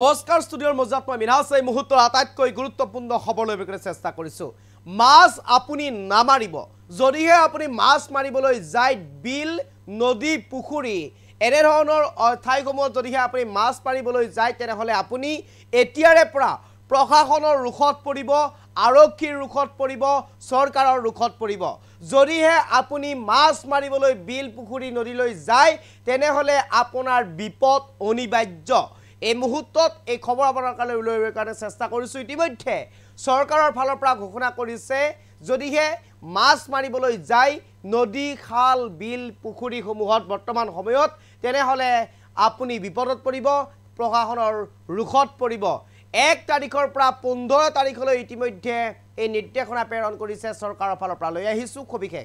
নমস্কাৰ ষ্টুডিঅ'ৰ মজাত মই মিনাছ এই মুহূৰ্তৰ আটাইতকৈ গুৰুত্বপূৰ্ণ খবৰ লৈ বিক্ৰে চেষ্টা কৰিছোঁ মাছ আপুনি নামাৰিব যদিহে আপুনি মাছ মাৰিবলৈ যায় বিল নদী পুখুৰী এনে ধৰণৰ ঠাইসমূহত যদিহে আপুনি মাছ মাৰিবলৈ যায় তেনেহলে আপুনি এতিয়াৰে পৰা প্ৰশাসনৰ ৰুখত পৰিব আৰক্ষীৰ ৰুখত পৰিব চৰকাৰৰ ৰুখত পৰিব যদিহে আপুনি মাছ মাৰিবলৈ বিল পুখুৰী নদীলৈ যায় তেনেহলে আপোনাৰ বিপদ অনিবাৰ্য এই মুহূৰ্তত এই খবৰ আপোনাৰ কাৰণে চেষ্টা কৰিছোঁ ইতিমধ্যে চৰকাৰৰ ফালৰ পৰা ঘোষণা কৰিছে যদিহে মাছ মাৰিবলৈ যায় নদী খাল বিল পুখুৰীসমূহত বৰ্তমান সময়ত তেনেহলে আপুনি বিপদত পৰিব প্ৰশাসনৰ ৰুখত পৰিব 1 তাৰিখৰ পৰা 15 তাৰিখলৈ ইতিমধ্যে এই নিৰ্দেশনা প্ৰেৰণ কৰিছে চৰকাৰৰ ফালৰ পৰা লৈ আহিছোঁ খবিকে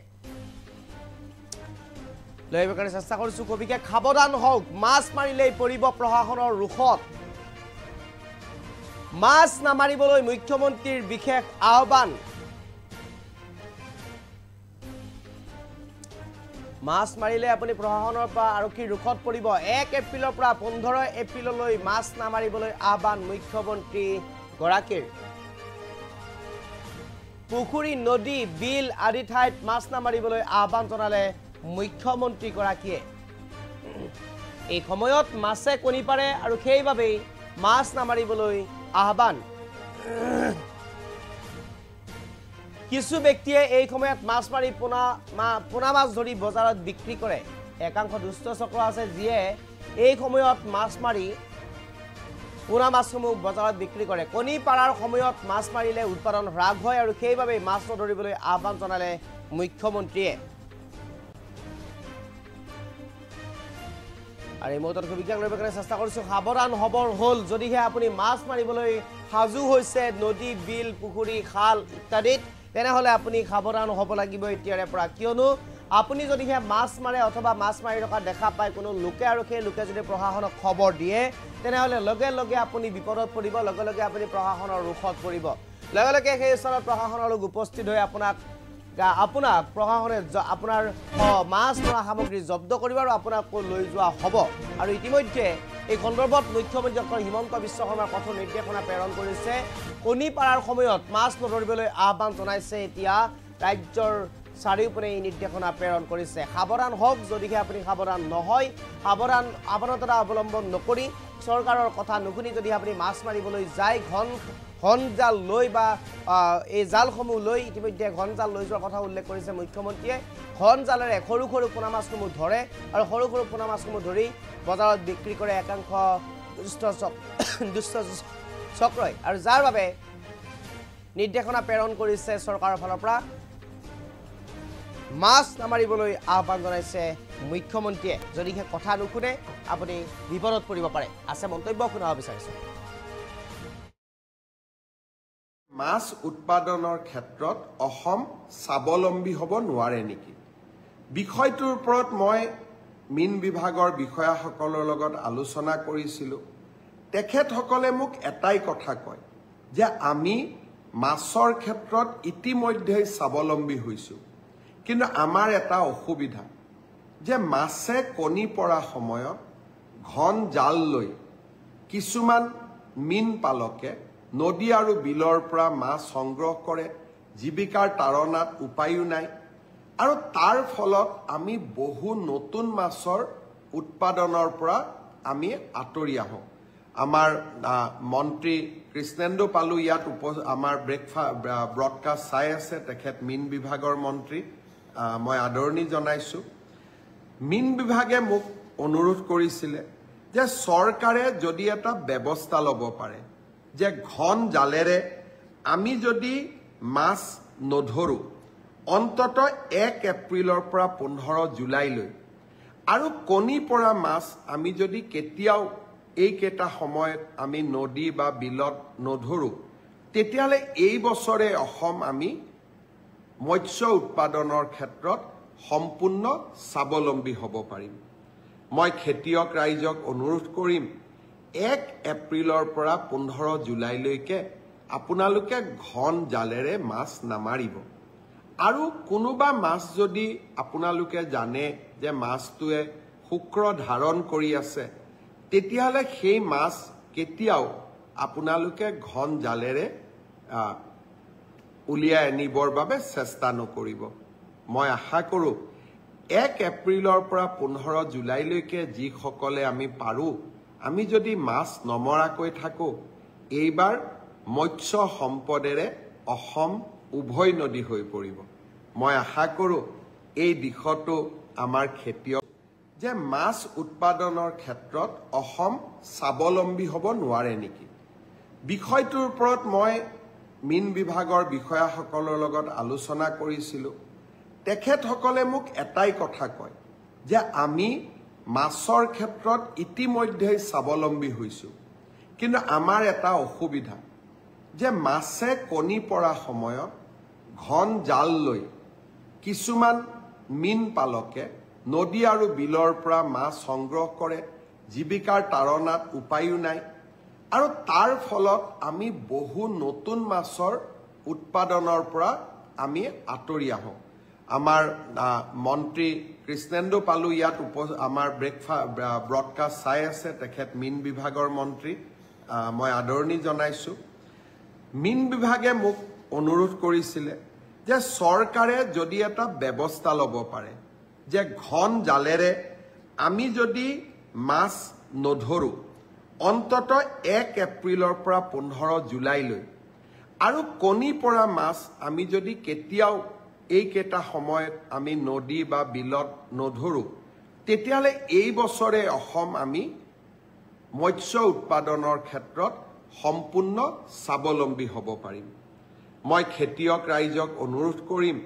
লৈবকাৰে চেষ্টা কৰিছোঁ কবিকে খাবদান হওক মাছ মাৰিলেই পৰিব প্ৰশাসনৰ ৰুখত মাছ নামাৰিবলৈ মুখ্যমন্ত্ৰীৰ বিশেষ আহ্বান মাছ মাৰিলে আপুনি প্ৰশাসনৰ পৰা আৰক্ষীৰ ৰুখত পৰিব 1 এপ্ৰিলৰ পৰা 15 এপ্ৰিললৈ মাছ নামাৰিবলৈ আহ্বান মুখ্যমন্ত্ৰী গৰাকীৰ পুখুৰী নদী বিল আদি ঠাইত মাছ নামাৰিবলৈ আহ্বান জনালে মুখ্যমন্ত্ৰী গৰাকীয়ে এই সময়ত মাছে কণী পাৰে আৰু সেইভাবে মাছ নামাৰিবলৈ আহ্বান কিছু ব্যক্তিয়ে এই সময়ত মাছ মাৰি পোনা মাছ ধৰি বজাৰত বিক্ৰী কৰে একাংশ দুষ্ট চক্ৰ আছে যিয়ে এই সময়ত মাছ মাৰি পোনা মাছসমূহ বজাৰত বিক্ৰী কৰে কণী পাৰাৰ সময়ত মাছ মাৰিলে উৎপাদন হ্ৰাস হয় আৰু সেইভাবে মাছ নধৰিবলৈ আহ্বান জনালে মুখ্যমন্ত্ৰীয়ে আৰু এই মুহূৰ্তত বিজ্ঞান লৈ চেষ্টা কৰিছোঁ সাৱধান হবৰ হ'ল যদিহে আপুনি মাছ মাৰিবলৈ সাজু হৈছে নদী বিল পুখুৰী খাল ইত্যাদিত তেনেহলে আপুনি সাৱধান হ'ব লাগিব এতিয়াৰে পৰা কিয়নো আপুনি যদিহে মাছ মাৰে অথবা মাছ মাৰি থকা দেখা পায় কোনো লোকে আৰু সেই লোকে যদি প্ৰশাসনক খবৰ দিয়ে তেনেহলে লগে লগে আপুনি বিপদত পৰিব লগে লগে আপুনি প্ৰশাসনৰ ৰুখত পৰিব লগে লগে সেই স্থলত প্ৰশাসনৰ লোক উপস্থিত হৈ আপোনাক প্ৰশাসনে আপোনাৰ মাছ মৰা সামগ্ৰী জব্দ কৰিব আৰু আপোনাক লৈ যোৱা হ'ব আৰু ইতিমধ্যে এই সন্দৰ্ভত মুখ্যমন্ত্ৰী ডক্টৰ হিমন্ত বিশ্ব শৰ্মাৰ কঠোৰ নিৰ্দেশনা প্ৰেৰণ কৰিছে কণী পাৰাৰ সময়ত মাছ নধৰিবলৈ আহ্বান জনাইছে এতিয়া ৰাজ্যৰ চাৰিওপিনে এই নিৰ্দেশনা প্ৰেৰণ কৰিছে সাৱধান হওক যদিহে আপুনি সাৱধান নহয় সাৱধানতা অৱলম্বন নকৰি চৰকাৰৰ কথা নুশুনি যদি আপুনি মাছ মাৰিবলৈ যায় ঘন জাল লৈ বা এই জালসমূহ লৈ ইতিমধ্যে ঘন জাল লৈ যোৱাৰ কথা উল্লেখ কৰিছে মুখ্যমন্ত্ৰীয়ে ঘন জালেৰে সৰু সৰু পোনা মাছসমূহ ধৰে আৰু সৰু সৰু পোনা মাছসমূহ ধৰি বজাৰত বিক্ৰী কৰে একাংশ দুষ্ট চক্ৰই আৰু যাৰ বাবে নিৰ্দেশনা প্ৰেৰণ কৰিছে চৰকাৰৰ ফালৰ পৰা মাছ নামাৰিবলৈ আহ্বান জনাইছে মুখ্যমন্ত্ৰীয়ে যদিহে কথা নুশুনে আপুনি বিপদত পৰিব পাৰে আছে মন্তব্য শুনাব বিচাৰিছোঁ মাছ উৎপাদনৰ ক্ষেত্ৰত অসম স্বাৱলম্বী হ'ব নোৱাৰে নেকি বিষয়টোৰ ওপৰত মই মীন বিভাগৰ বিষয়াসকলৰ লগত আলোচনা কৰিছিলোঁ তেখেতসকলে মোক এটাই কথা কয় যে আমি মাছৰ ক্ষেত্ৰত ইতিমধ্যে স্বাৱলম্বী হৈছোঁ কিন্তু আমাৰ এটা অসুবিধা যে মাছে কণী পৰা সময়ত ঘন জাল লৈ কিছুমান মীন পালকে নদী আৰু বিলৰ পৰা মাছ সংগ্ৰহ কৰে জীৱিকাৰ তাৰণাত উপায়ো নাই আৰু তাৰ ফলত আমি বহু নতুন মাছৰ উৎপাদনৰ পৰা আমি আঁতৰি আহোঁ আমাৰ মন্ত্ৰী কৃষ্ণেন্দু পালু ইয়াত আমাৰ ব্ৰডকাষ্ট চাই আছে তেখেত মীন বিভাগৰ মন্ত্ৰী মই আদৰণি জনাইছোঁ মীন বিভাগে মোক অনুৰোধ কৰিছিলে যে চৰকাৰে যদি এটা ব্যৱস্থা ল'ব পাৰে যে ঘন জালেৰে আমি যদি মাছ নধৰোঁ অন্তত 1 এপ্ৰিলৰ পৰা 15 জুলাইলৈ আৰু কণী পৰা মাছ আমি যদি কেতিয়াও এইকেইটা সময়ত আমি নদী বা বিলত নধৰোঁ তেতিয়াহ'লে এই বছৰে অসম আমি মৎস্য উৎপাদনৰ ক্ষেত্ৰত সম্পূৰ্ণ স্বাৱলম্বী হ'ব পাৰিম মই খেতিয়ক ৰাইজক অনুৰোধ কৰিম 1 এপ্ৰিলৰ পৰা 15 জুলাইলৈকে আপোনালোকে ঘন জালেৰে মাছ নামাৰিব আৰু কোনোবা মাছ যদি আপোনালোকে জানে যে মাছটোৱে শুক্ৰ ধাৰণ কৰি আছে তেতিয়াহ'লে সেই মাছ কেতিয়াও আপোনালোকে ঘন জালেৰে উলিয়াই আনিবৰ বাবে চেষ্টা নকৰিব। মই আশা কৰোঁ 1 এপ্ৰিলৰ পৰা 15 জুলাইলৈকে যিসকলে আমি পাৰোঁ, আমি যদি মাছ নমৰাকৈ থাকোঁ, এইবাৰ মৎস্য সম্পদেৰে অসম উভয় নদী হৈ পৰিব। মই আশা কৰোঁ এই দিশতো আমাৰ খেতিয়ক যে মাছ উৎপাদনৰ ক্ষেত্ৰত অসম স্বাৱলম্বী হ'ব নোৱাৰে নেকি। বিষয়টোৰ ওপৰত মই মীন বিভাগৰ বিষয়াসকলৰ লগত আলোচনা কৰিছিলোঁ। তেখেতসকলে মোক এটাই কথা কয় যে আমি মাছৰ ক্ষেত্ৰত ইতিমধ্যেই স্বাৱলম্বী হৈছোঁ, কিন্তু আমাৰ এটা অসুবিধা যে মাছে কণী পৰা সময়ত ঘন জাল লৈ কিছুমান মীন পালকে নদী আৰু বিলৰ পৰা মাছ সংগ্ৰহ কৰে, জীৱিকাৰ তাৰণাত উপায়ো নাই, আৰু তাৰ ফলত আমি বহু নতুন মাছৰ উৎপাদনৰ পৰা আমি আঁতৰি আহোঁ। আমাৰ মন্ত্ৰী কৃষ্ণেন্দু পালু ইয়াত আমাৰ ব্ৰডকাষ্ট চাই আছে, তেখেত মীন বিভাগৰ মন্ত্ৰী, মই আদৰণি জনাইছোঁ। মীন বিভাগে মোক অনুৰোধ কৰিছিলে যে চৰকাৰে যদি এটা ব্যৱস্থা ল'ব পাৰে যে ঘন জালেৰে আমি যদি মাছ নধৰোঁ অন্তত 1 এপ্ৰিলৰ পৰা 15 জুলাইলৈ, আৰু কণী পৰা মাছ আমি যদি কেতিয়াও এইকেইটা সময়ত আমি নদী বা বিলত নধৰোঁ, তেতিয়াহ'লে এই বছৰে অসম আমি মৎস্য উৎপাদনৰ ক্ষেত্ৰত সম্পূৰ্ণ স্বাৱলম্বী হ'ব পাৰিম। মই খেতিয়ক ৰাইজক অনুৰোধ কৰিম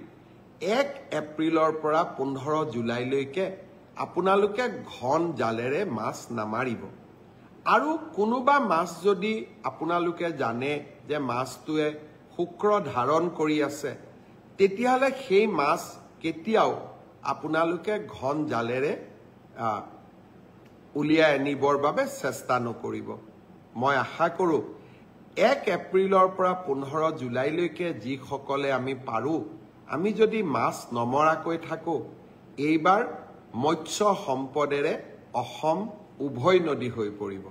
1 এপ্ৰিলৰ পৰা 15 জুলাইলৈকে আপোনালোকে ঘন জালেৰে মাছ নামাৰিব। আৰু কোনোবা মাছ যদি আপোনালোকে জানে যে মাছটোৱে শুক্ৰ ধাৰণ কৰি আছে, তেতিয়াহ'লে সেই মাছ কেতিয়াও আপোনালোকে ঘন জালেৰে উলিয়াই আনিবৰ বাবে চেষ্টা নকৰিব। মই আশা কৰোঁ 1 এপ্ৰিলৰ পৰা 15 জুলাইলৈকে যিসকলে আমি পাৰোঁ, আমি যদি মাছ নমৰাকৈ থাকোঁ, এইবাৰ মৎস্য সম্পদেৰে অসম উভয় নদী হৈ পৰিব।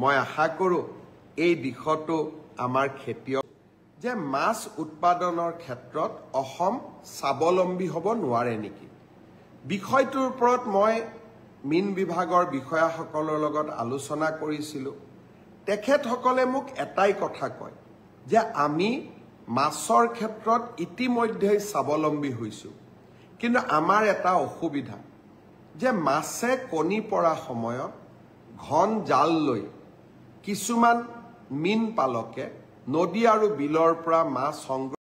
মই আশা কৰোঁ এই দিশতো আমাৰ খেতিয়ক যে মাছ উৎপাদনৰ ক্ষেত্ৰত অসম স্বাৱলম্বী হ'ব নোৱাৰে নেকি। বিষয়টোৰ ওপৰত মই মীন বিভাগৰ বিষয়াসকলৰ লগত আলোচনা কৰিছিলোঁ। তেখেতসকলে মোক এটাই কথা কয় যে আমি মাছৰ ক্ষেত্ৰত ইতিমধ্যেই স্বাৱলম্বী হৈছোঁ, কিন্তু আমাৰ এটা অসুবিধা যে মাছে কণী পৰা সময়ত ঘন জাল লৈ কিছুমান মীন পালকে নদী আৰু বিলৰ পৰা মাছ সংগ্ৰহ